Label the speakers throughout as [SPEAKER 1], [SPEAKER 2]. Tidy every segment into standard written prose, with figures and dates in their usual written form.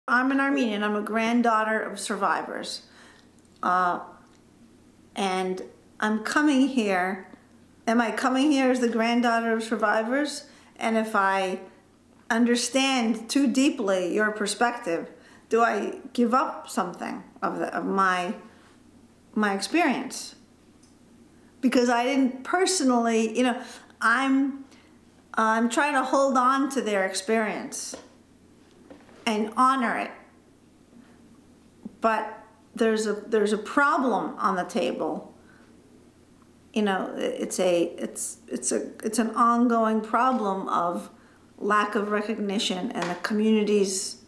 [SPEAKER 1] I'm an Armenian. I'm a granddaughter of survivors. And I'm coming here. Am I coming here as the granddaughter of survivors? And if I understand too deeply your perspective, do I give up something of my experience? Because I didn't personally, you know, I'm trying to hold on to their experience and honor it. But there's a problem on the table. You know, it's an ongoing problem of lack of recognition, and the communities,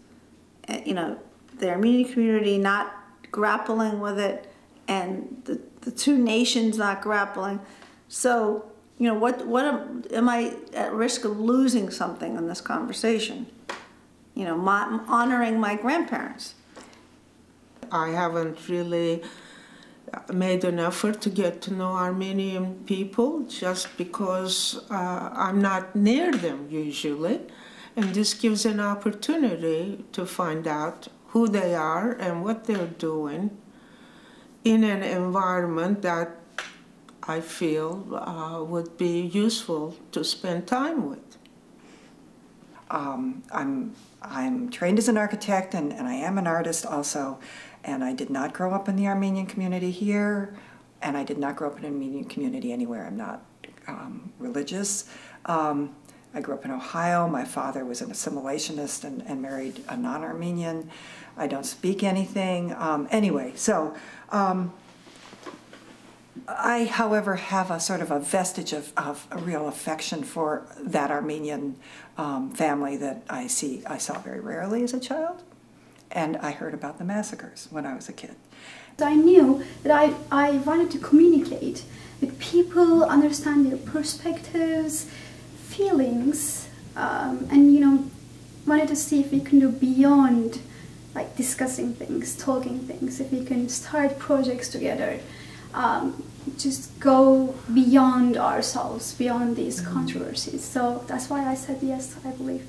[SPEAKER 1] you know, the Armenian community not grappling with it, and the two nations not grappling. So, you know, what am I at risk of losing something in this conversation? You know, honoring my grandparents.
[SPEAKER 2] I haven't really made an effort to get to know Armenian people just because I'm not near them usually. And this gives an opportunity to find out who they are and what they're doing in an environment that I feel would be useful to spend time with.
[SPEAKER 3] I'm trained as an architect, and I am an artist also, and I did not grow up in the Armenian community here, and I did not grow up in an Armenian community anywhere. I'm not religious. I grew up in Ohio. My father was an assimilationist and married a non-Armenian. I don't speak anything. Anyway, so I, however, have a sort of a vestige of a real affection for that Armenian family that I saw very rarely as a child, and I heard about the massacres when I was a kid.
[SPEAKER 4] I knew that I wanted to communicate with people, understand their perspectives, feelings, and, you know, wanted to see if we can do beyond like discussing things, talking things, if we can start projects together. Just go beyond ourselves, beyond these controversies. So that's why I said yes, I believe.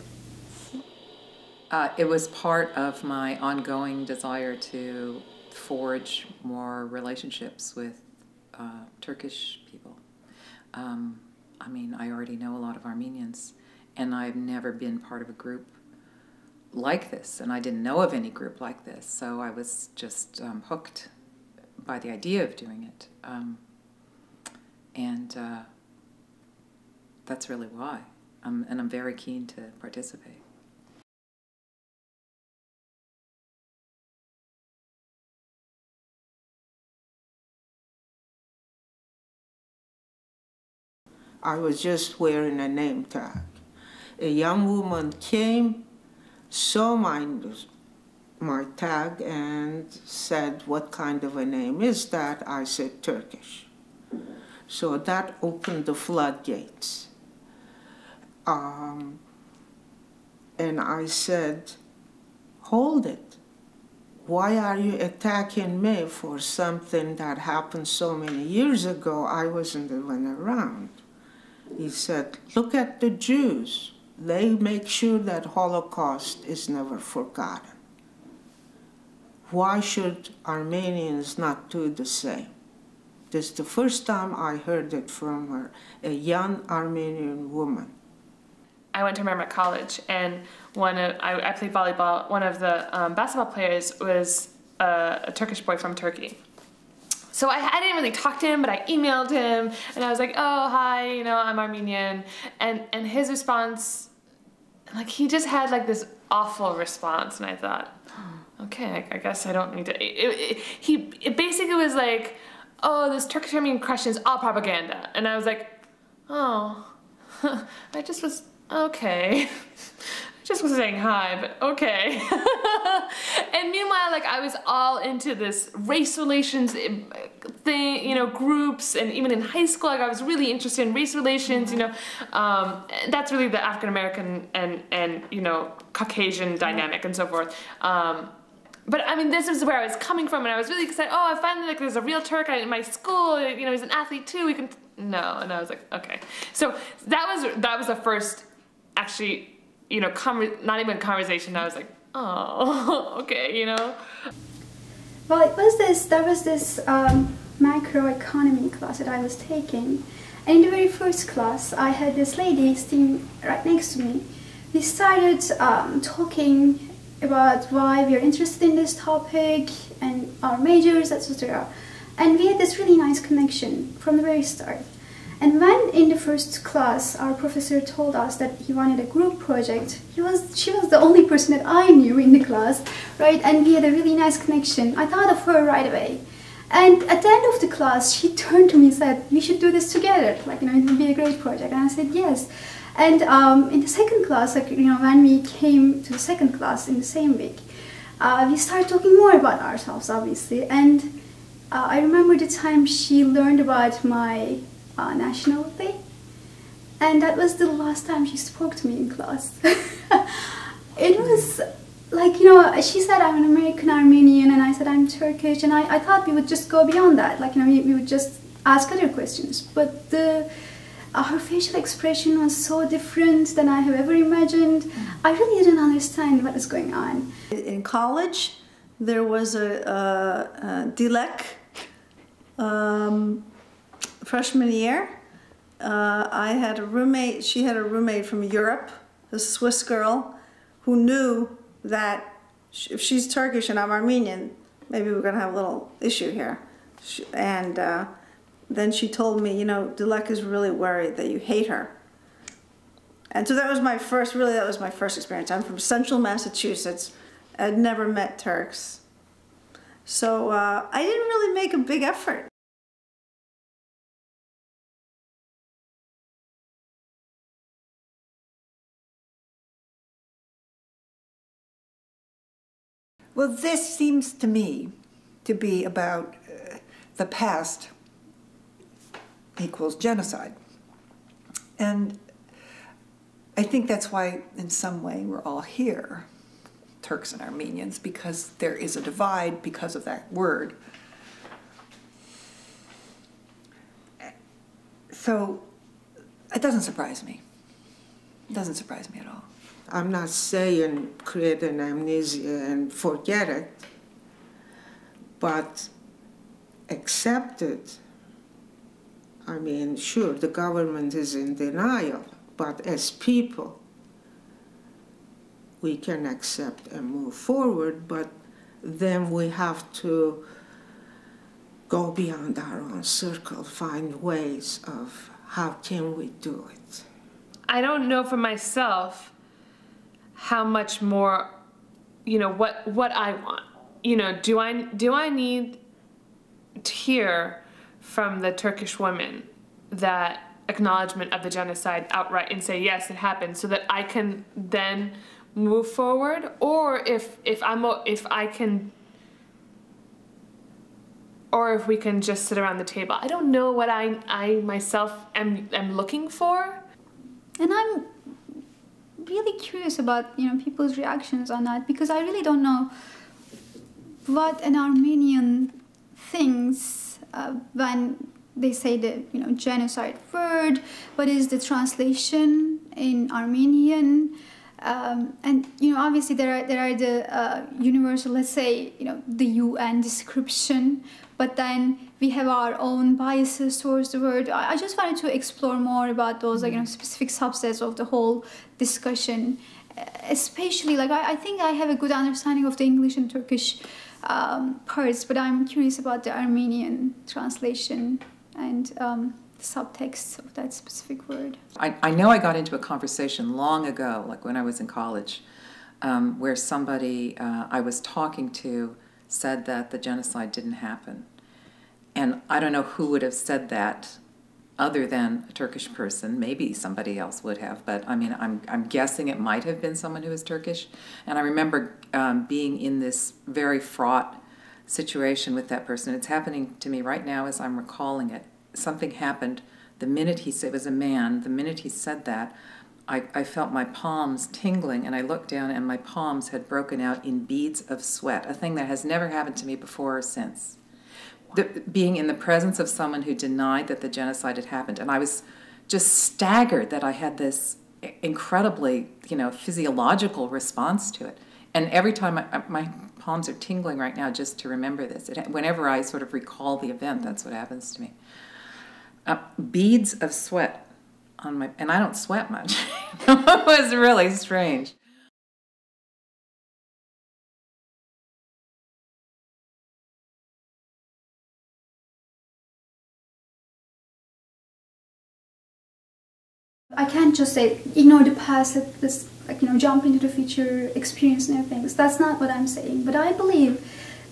[SPEAKER 5] It was part of my ongoing desire to forge more relationships with Turkish people. I mean, I already know a lot of Armenians, and I've never been part of a group like this, and I didn't know of any group like this, so I was just hooked by the idea of doing it. And that's really why. And I'm very keen to participate.
[SPEAKER 2] I was just wearing a name tag. A young woman came, saw my tag and said, "What kind of a name is that?" I said, "Turkish." So that opened the floodgates. And I said, "Hold it. Why are you attacking me for something that happened so many years ago? I wasn't even around." He said, "Look at the Jews. They make sure that Holocaust is never forgotten. Why should Armenians not do the same?" This is the first time I heard it from her, a young Armenian woman.
[SPEAKER 6] I went to Merrimack College, and I played volleyball. One of the basketball players was a Turkish boy from Turkey. So I didn't really talk to him, but I emailed him, and I was like, "Oh, hi, you know, I'm Armenian." And his response, like, he just had like this awful response, and I thought, okay, I guess I don't need to. It basically was like, "Oh, this Turkish-Armenian question is all propaganda." And I was like, oh, I just was, okay. I just was saying hi, but okay. And meanwhile, like, I was all into this race relations thing, you know, groups, and even in high school, like, I was really interested in race relations, you know. That's really the African-American and, you know, Caucasian dynamic and so forth. But I mean, this is where I was coming from, and I was really excited. Oh, I finally, like, there's a real Turk in my school. You know, he's an athlete too. We can no, and I was like, okay. So that was the first actually you know, not even conversation. I was like, oh, okay, you know.
[SPEAKER 4] Well, there was this macroeconomy class that I was taking. And in the very first class, I had this lady sitting right next to me. We started talking about why we are interested in this topic and our majors, etc. And we had this really nice connection from the very start. And when in the first class our professor told us that he wanted a group project, she was the only person that I knew in the class, right? And we had a really nice connection. I thought of her right away. And at the end of the class, she turned to me and said, "We should do this together. Like, you know, it would be a great project." And I said, "Yes." And in the second class, like, you know, when we came to the second class in the same week, we started talking more about ourselves, obviously. And I remember the time she learned about my nationality, and that was the last time she spoke to me in class. It was like, you know, she said I'm an American Armenian, and I said I'm Turkish, and I thought we would just go beyond that, like, you know, we would just ask other questions. But her facial expression was so different than I have ever imagined. I really didn't understand what was going on.
[SPEAKER 1] In college, there was a DLEC freshman year. I had a roommate, she had a roommate from Europe, a Swiss girl, who knew that if she's Turkish and I'm Armenian, maybe we're gonna have a little issue here. Then she told me, you know, Dilek is really worried that you hate her. And so that was my first experience. I'm from central Massachusetts. I'd never met Turks. So I didn't really make a big effort.
[SPEAKER 3] Well, this seems to me to be about the past equals genocide. And I think that's why, in some way, we're all here, Turks and Armenians, because there is a divide because of that word. So it doesn't surprise me. It doesn't surprise me at all.
[SPEAKER 2] I'm not saying create an amnesia and forget it, but accept it. I mean, sure, the government is in denial, but as people, we can accept and move forward, but then we have to go beyond our own circle, find ways of how can we do it.
[SPEAKER 6] I don't know for myself how much more, you know, what I want. You know, do I need to hear from the Turkish women that acknowledgement of the genocide outright and say, yes, it happened, so that I can then move forward? Or if we can just sit around the table. I don't know what I myself am looking for.
[SPEAKER 4] And I'm really curious about, you know, people's reactions on that, because I really don't know what an Armenian thinks when they say the, you know, genocide word. What is the translation in Armenian? And, you know, obviously there are the universal, let's say, you know, the UN description, but then we have our own biases towards the word. I just wanted to explore more about those, like, you know, specific subsets of the whole discussion. Especially, like, I think I have a good understanding of the English and Turkish parts, but I'm curious about the Armenian translation and the subtext of that specific word.
[SPEAKER 5] I know I got into a conversation long ago, like when I was in college, where somebody I was talking to said that the genocide didn't happen. And I don't know who would have said that other than a Turkish person. Maybe somebody else would have, but I mean, I'm guessing it might have been someone who was Turkish. And I remember being in this very fraught situation with that person. It's happening to me right now as I'm recalling it. Something happened the minute he said, it was a man, the minute he said that, I felt my palms tingling, and I looked down and my palms had broken out in beads of sweat, a thing that has never happened to me before or since. Being in the presence of someone who denied that the genocide had happened. And I was just staggered that I had this incredibly, physiological response to it. And every time my palms are tingling right now just to remember this. Whenever I sort of recall the event, that's what happens to me. Beads of sweat on my, and I don't sweat much. It was really strange.
[SPEAKER 4] I can't just say ignore the past, jump into the future, experience new things. That's not what I'm saying. But I believe,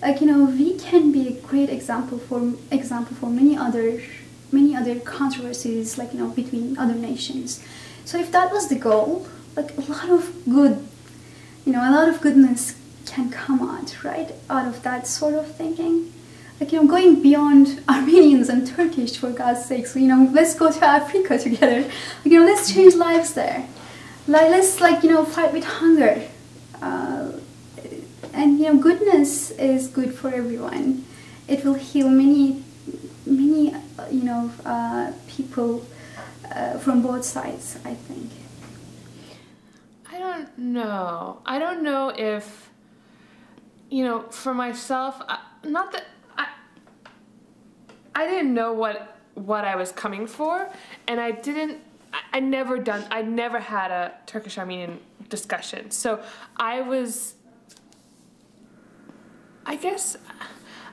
[SPEAKER 4] we can be a great example for many other controversies, between other nations. So if that was the goal, a lot of goodness can come out, right, out of that sort of thinking. Going beyond Armenians and Turkish, for God's sake. So, let's go to Africa together. Let's change lives there. Let's, fight with hunger. And, goodness is good for everyone. It will heal many, people from both sides, I think.
[SPEAKER 6] I don't know. I don't know if, for myself, not that I didn't know what I was coming for, and I never had a Turkish-Armenian discussion. So I guess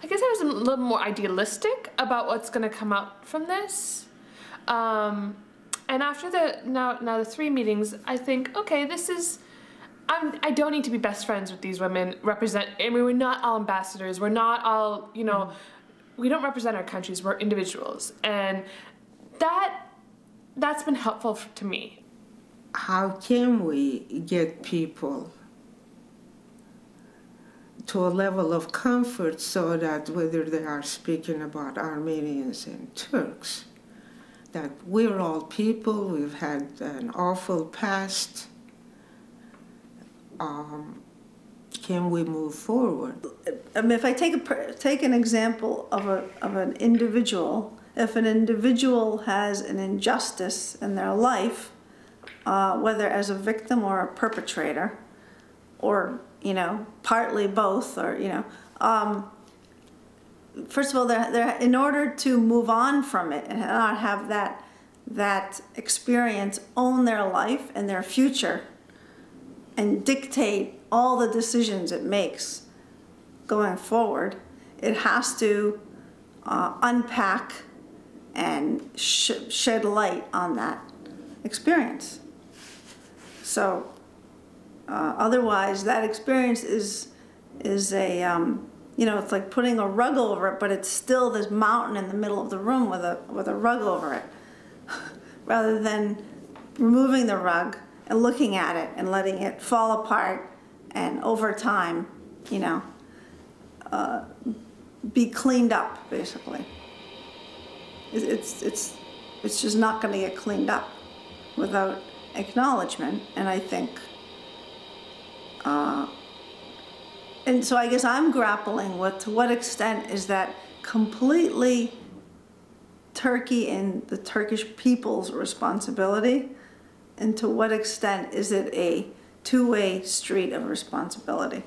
[SPEAKER 6] I was a little more idealistic about what's going to come out from this. And after the 3 meetings, I think, okay, I don't need to be best friends with these women. We're not all ambassadors. We're not all, we don't represent our countries. We're individuals, and that's been helpful to me.
[SPEAKER 2] How can we get people to a level of comfort so that whether they are speaking about Armenians and Turks, that we're all people, we've had an awful past, can we move forward?
[SPEAKER 1] I mean, if I take an example of an individual, if an individual has an injustice in their life, whether as a victim or a perpetrator, or partly both, or first of all, they're in order to move on from it and not have that experience own their life and their future, and dictate all the decisions it makes going forward, it has to unpack and shed light on that experience. So otherwise, that experience is a it's like putting a rug over it, but it's still this mountain in the middle of the room with a rug over it, rather than removing the rug and looking at it and letting it fall apart, and over time, be cleaned up, basically. It's just not going to get cleaned up without acknowledgement, and I think, and so I guess I'm grappling with, to what extent is that completely Turkey and the Turkish people's responsibility, and to what extent is it a two-way street of responsibility?